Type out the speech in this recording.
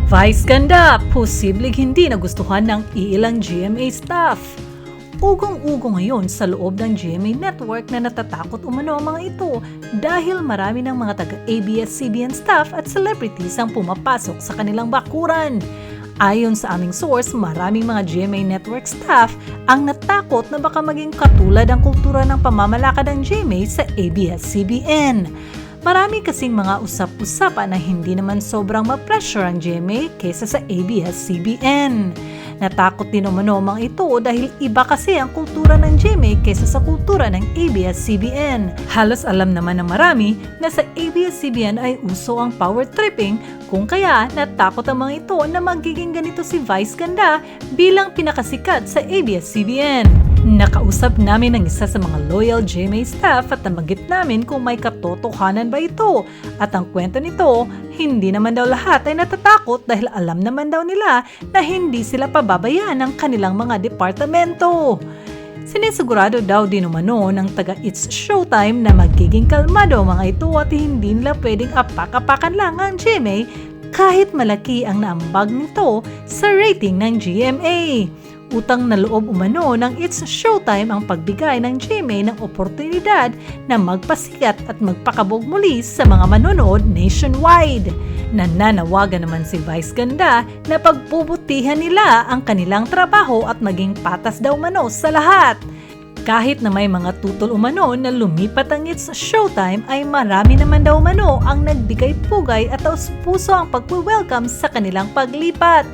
Vice ganda, posibleng hindi nagustuhan ng ilang GMA staff. Ugong-ugo ngayon sa loob ng GMA network na natatakot umano ang mga ito dahil marami ng mga taga-ABS-CBN staff at celebrities ang pumapasok sa kanilang bakuran. Ayon sa aming source, maraming mga GMA network staff ang natakot na baka maging katulad ang kultura ng pamamalakad ng GMA sa ABS-CBN. Marami kasing mga usap-usapan na hindi naman sobrang ma-pressure ang GMA kaysa sa ABS-CBN. Natakot din umano mga ito dahil iba kasi ang kultura ng GMA kaysa sa kultura ng ABS-CBN. Halos alam naman ng marami na sa ABS-CBN ay uso ang power tripping, kung kaya natakot ang mga ito na magiging ganito si Vice Ganda bilang pinakasikat sa ABS-CBN. Nakausap namin ang isa sa mga loyal GMA staff at nabanggit namin kung may katotohanan ba ito. At ang kwento nito, hindi naman daw lahat ay natatakot dahil alam naman daw nila na hindi sila pababayaan ng kanilang mga departamento. Sinisigurado daw din umano ng taga It's Showtime na magiging kalmado mga ito at hindi nila pwedeng apak-apakan lang ang GMA kahit malaki ang naambag nito sa rating ng GMA. Utang na loob umano ng It's Showtime ang pagbigay ng GMA ng oportunidad na magpasikat at magpakabog muli sa mga manonood nationwide. Nananawagan naman si Vice Ganda na pagbubutihan nila ang kanilang trabaho at maging patas daw umano sa lahat. Kahit na may mga tutol umano na lumipat ang It's Showtime ay marami naman daw umano ang nagbigay pugay at taus-puso ang pagwe-welcome sa kanilang paglipat.